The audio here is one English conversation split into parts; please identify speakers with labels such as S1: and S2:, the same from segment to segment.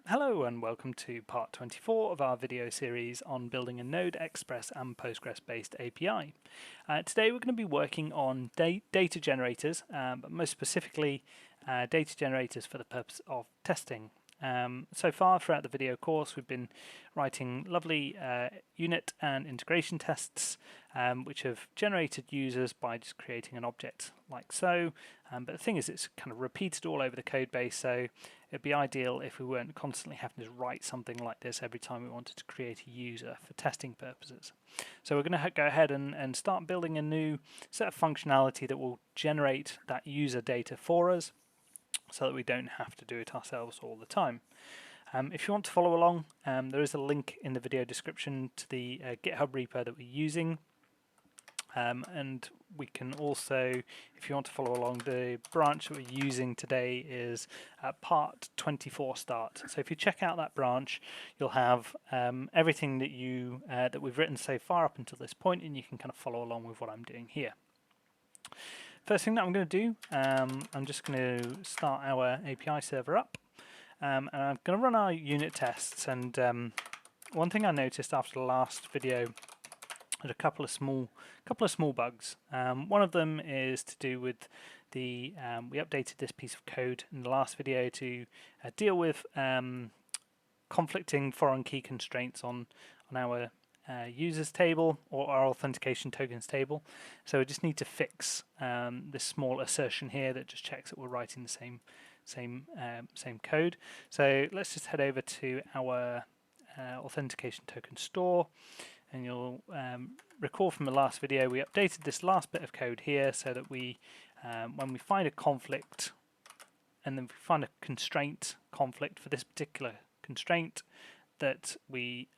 S1: Hello and welcome to part 24 of our video series on building a Node, Express and Postgres based API. Today we're going to be working on data generators, but most specifically data generators for the purpose of testing. So far throughout the video course we've been writing lovely unit and integration tests which have generated users by just creating an object like so, but the thing is it's kind of repeated all over the code base, so it'd be ideal if we weren't constantly having to write something like this every time we wanted to create a user for testing purposes. So we're going to go ahead and start building a new set of functionality that will generate that user data for us, so that we don't have to do it ourselves all the time. If you want to follow along, there is a link in the video description to the GitHub repo that we're using. And we can also, if you want to follow along, the branch that we're using today is part 24 start. So if you check out that branch, you'll have everything that that we've written so far up until this point, and you can kind of follow along with what I'm doing here. First thing that I'm going to do, I'm just going to start our API server up, and I'm going to run our unit tests. And one thing I noticed after the last video, there's a couple of small bugs. One of them is to do with the we updated this piece of code in the last video to deal with conflicting foreign key constraints on our users table or our authentication tokens table. So we just need to fix this small assertion here that just checks that we're writing the same code. So let's just head over to our authentication token store, and you'll recall from the last video we updated this last bit of code here so that we when we find a conflict and then we find a constraint conflict for this particular constraint, that we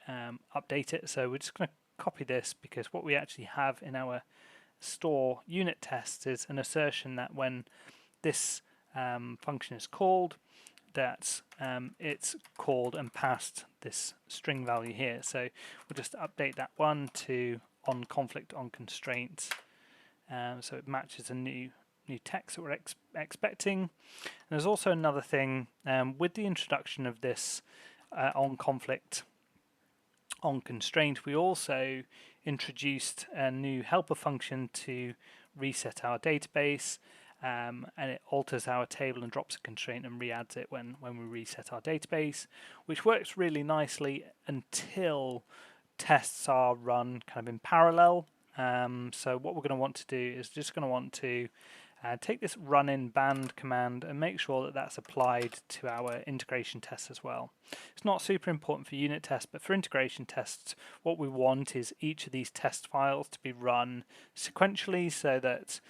S1: update it. So we're just going to copy this, because what we actually have in our store unit tests is an assertion that when this function is called, that it's called and passed this string value here. So we'll just update that one to on conflict on constraint, so it matches a new text that we're expecting. And there's also another thing with the introduction of this on conflict on constraint, we also introduced a new helper function to reset our database, and it alters our table and drops a constraint and re-adds it when we reset our database, which works really nicely until tests are run kind of in parallel. So what we're going to want to do is just going to want to take this run in band command and make sure that that's applied to our integration tests as well. It's not super important for unit tests, but for integration tests, what we want is each of these test files to be run sequentially, so that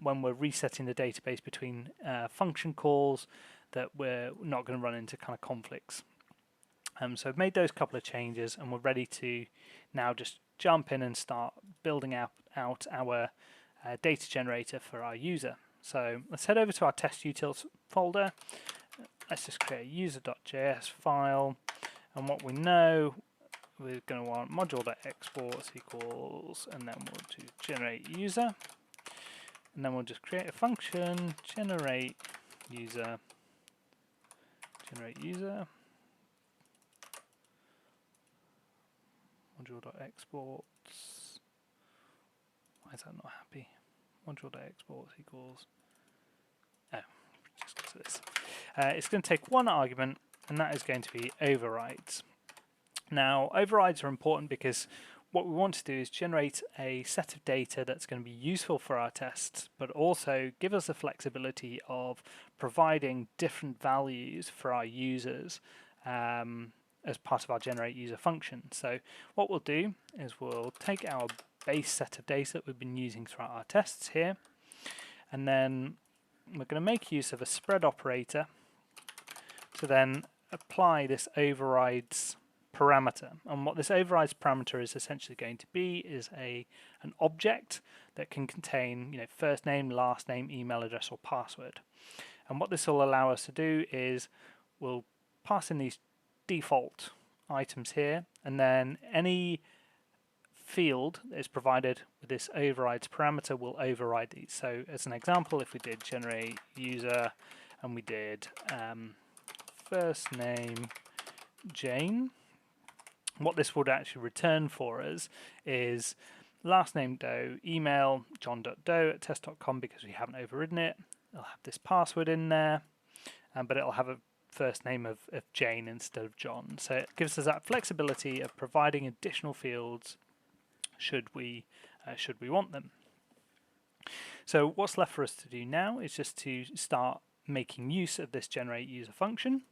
S1: when we're resetting the database between function calls, that we're not going to run into kind of conflicts. So I've made those couple of changes, and we're ready to now just jump in and start building out our data generator for our user. So let's head over to our test utils folder. Let's just create a user.js file, and what we know, we're going to want module.exports equals, and then we'll do generate user, and then we'll just create a function, generate user, module.exports. Why is that not happy? Module.exports equals, just go to this. It's going to take one argument, and that is going to be overrides. Now, overrides are important because what we want to do is generate a set of data that's going to be useful for our tests, but also give us the flexibility of providing different values for our users as part of our generate user function. So what we'll do is we'll take our base set of data that we've been using throughout our tests here, and then we're going to make use of a spread operator to then apply this overrides parameter. And what this overrides parameter is essentially going to be is an object that can contain, first name, last name, email address, or password. And what this will allow us to do is we'll pass in these default items here, and then any field that is provided with this overrides parameter will override these. So as an example, if we did generate user and we did first name Jane. What this would actually return for us is last name Doe, email john.doe@test.com because we haven't overridden it. It'll have this password in there, but it'll have a first name of Jane instead of John. So it gives us that flexibility of providing additional fields should we want them. So what's left for us to do now is just to start making use of this generate user function.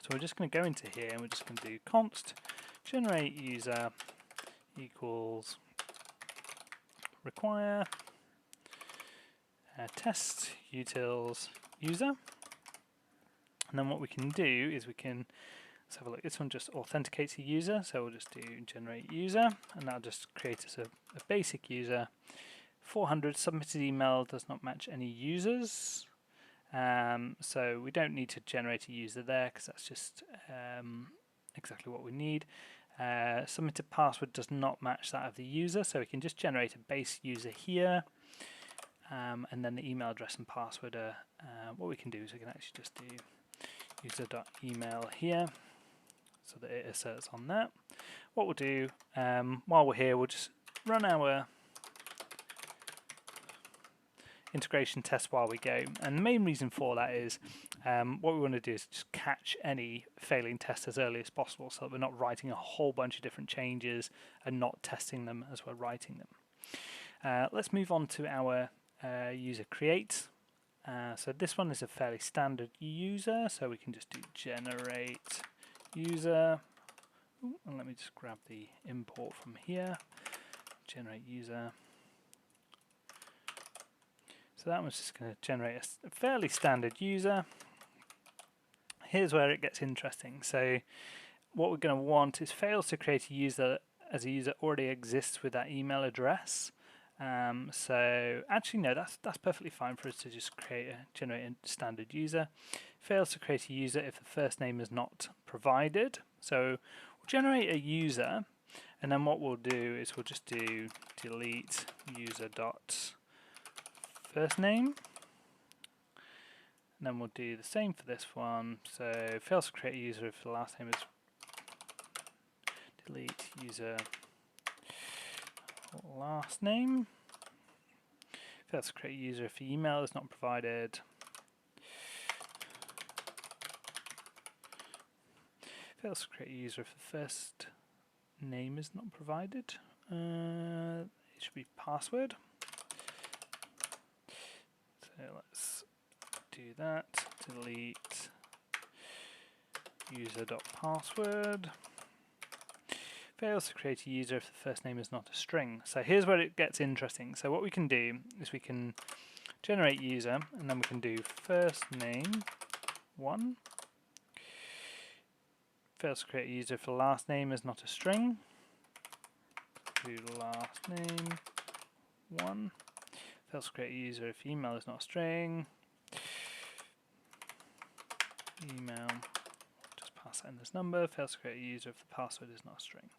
S1: So we're just going to go into here and we're just going to do const generate user equals require test utils user. And then what we can do is let's have a look. This one just authenticates a user, so we'll just do generate user, and that'll just create us a basic user. 400 submitted email does not match any users, so we don't need to generate a user there because that's just exactly what we need. Submitted password does not match that of the user, so we can just generate a base user here, and then the email address and password are what we can do is we can actually just do user.email here so that it asserts on that. What we'll do while we're here, we'll just run our integration test while we go, and the main reason for that is what we want to do is just catch any failing tests as early as possible so that we're not writing a whole bunch of different changes and not testing them as we're writing them. Let's move on to our user create. So this one is a fairly standard user, so we can just do generate user. Ooh, and let me just grab the import from here. Generate user. So that one's just going to generate a fairly standard user. Here's where it gets interesting. So what we're going to want is fails to create a user as a user already exists with that email address. So actually no, that's perfectly fine for us to just generate a standard user. Fails to create a user if the first name is not provided. So we'll generate a user, and then what we'll do is we'll just do delete user dot first name, and then we'll do the same for this one. So fails to create a user if the last name is delete user last name. Fails to create a user if the email is not provided. Fails to create a user if the first name is not provided. It should be password. So let's do that. Delete user.password. Fails to create a user if the first name is not a string. So here's where it gets interesting. So what we can do is we can generate user, and then we can do first name 1. Fails to create a user if the last name is not a string. Do last name 1. Fails to create a user if email is not a string. Email, just pass that in this number. Fails to create a user if the password is not a string.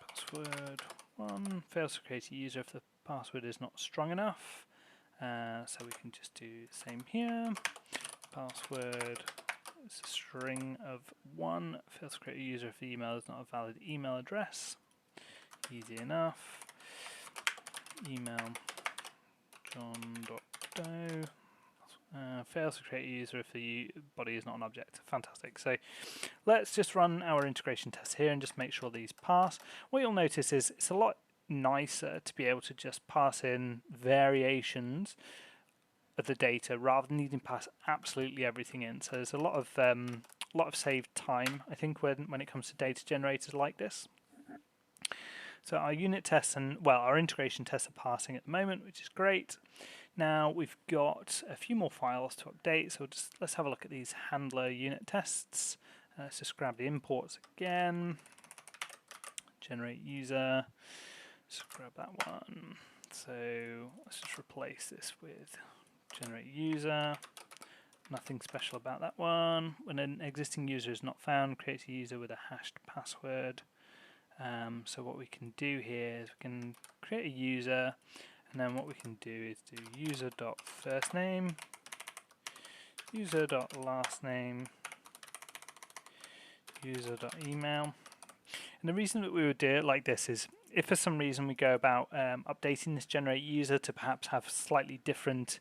S1: Password 1. Fails to create a user if the password is not strong enough. So we can just do the same here. Password is a string of 1. Fails to create a user if the email is not a valid email address. Easy enough. Email john.doe. Fails to create a user if the body is not an object. Fantastic. So let's just run our integration test here and just make sure these pass. What you'll notice is it's a lot nicer to be able to just pass in variations of the data rather than needing to pass absolutely everything in. So there's a lot of saved time, I think, when it comes to data generators like this. So our unit tests our integration tests are passing at the moment, which is great. Now we've got a few more files to update, so let's have a look at these handler unit tests. Let's just grab the imports again. Generate user. Just grab that one. So let's just replace this with generate user. Nothing special about that one. When an existing user is not found, create a user with a hashed password. So what we can do here is we can create a user, and then what we can do is do user.firstname user.lastname, user.email. And the reason that we would do it like this is if for some reason we go about updating this generate user to perhaps have slightly different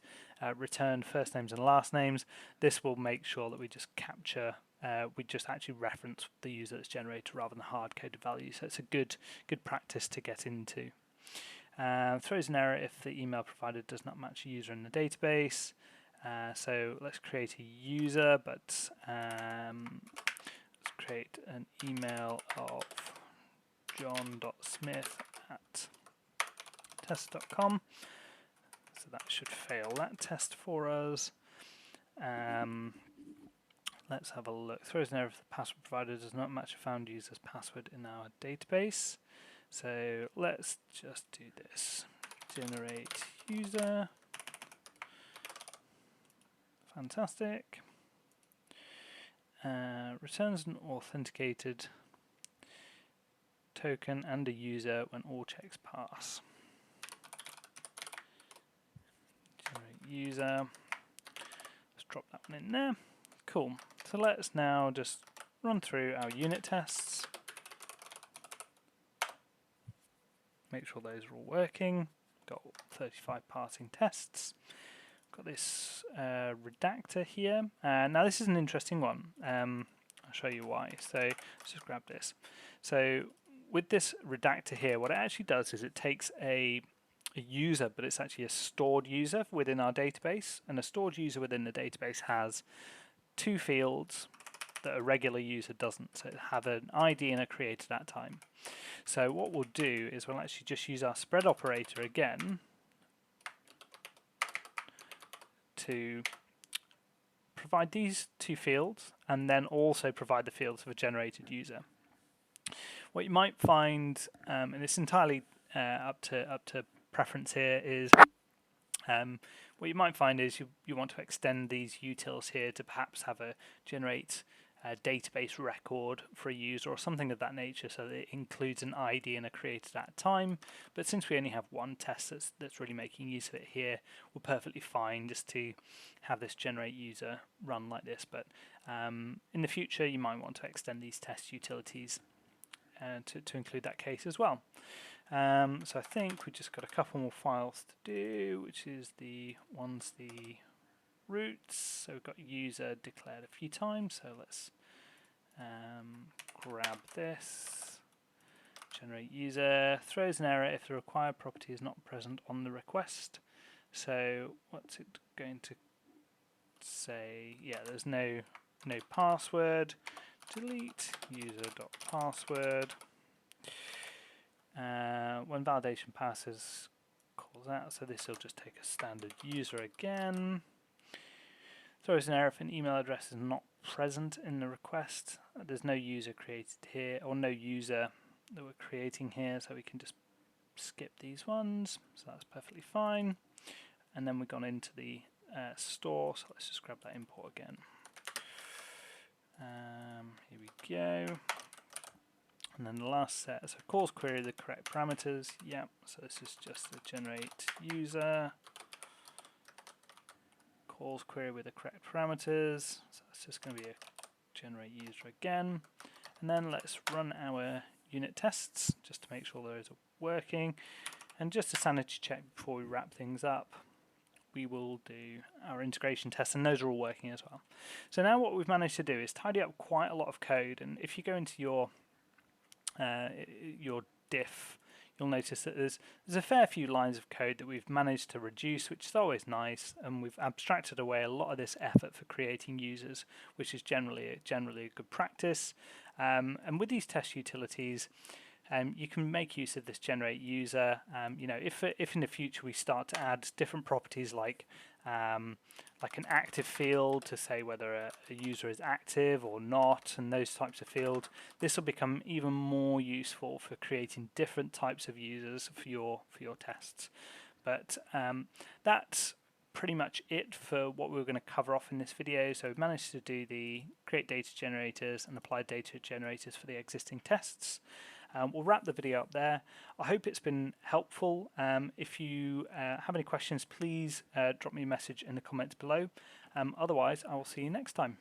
S1: returned first names and last names, this will make sure that we just capture, we just actually reference the user that's generated rather than hard-coded values. So it's a good practice to get into. Throws an error if the email provider does not match a user in the database. So let's create a user, but let's create an email of john.smith@test.com. So that should fail that test for us. Let's have a look. Throws an error if the password provider does not match a found user's password in our database. So let's just do this. Generate user. Fantastic. Returns an authenticated token and a user when all checks pass. Generate user. Let's drop that one in there. Cool. So let's now just run through our unit tests. Make sure those are all working. Got 35 passing tests. Got this redactor here. Now this is an interesting one. I'll show you why. So let's just grab this. So with this redactor here, what it actually does is it takes a user, but it's actually a stored user within our database. And a stored user within the database has two fields that a regular user doesn't. So it have an ID and a created at time. So what we'll do is we'll actually just use our spread operator again to provide these two fields and then also provide the fields of a generated user. What you might find, and it's entirely up to preference here, is what you might find is you want to extend these utils here to perhaps have a generate a database record for a user or something of that nature, so that it includes an ID and a created at time. But since we only have one test that's really making use of it here, we're perfectly fine just to have this generate user run like this. But in the future, you might want to extend these test utilities to include that case as well. So I think we've just got a couple more files to do, which is the roots. So we've got user declared a few times, so let's grab this. Generate user throws an error if the required property is not present on the request. So what's it going to say? Yeah, there's no password. Delete user.password. When validation passes, calls out, so this will just take a standard user again. Throws an error if an email address is not present in the request. There's no user created here, or no user that we're creating here, so we can just skip these ones. So that's perfectly fine. And then we've gone into the store, so let's just grab that import again. Here we go. And then the last set, so calls query the correct parameters. Yep, so this is just the generate user. Calls query with the correct parameters. So it's just going to be a generate user again. And then let's run our unit tests just to make sure those are working. And just a sanity check before we wrap things up, we will do our integration tests, and those are all working as well. So now what we've managed to do is tidy up quite a lot of code, and if you go into your diff, you'll notice that there's a fair few lines of code that we've managed to reduce, which is always nice, and we've abstracted away a lot of this effort for creating users, which is generally a good practice. And with these test utilities, you can make use of this generate user. You know, if in the future we start to add different properties like an active field to say whether a user is active or not, and those types of fields, this will become even more useful for creating different types of users for your tests. But that's pretty much it for what we were going to cover off in this video. So we've managed to do the create data generators and apply data generators for the existing tests. We'll wrap the video up there. I hope it's been helpful. If you have any questions, please drop me a message in the comments below. Otherwise, I will see you next time.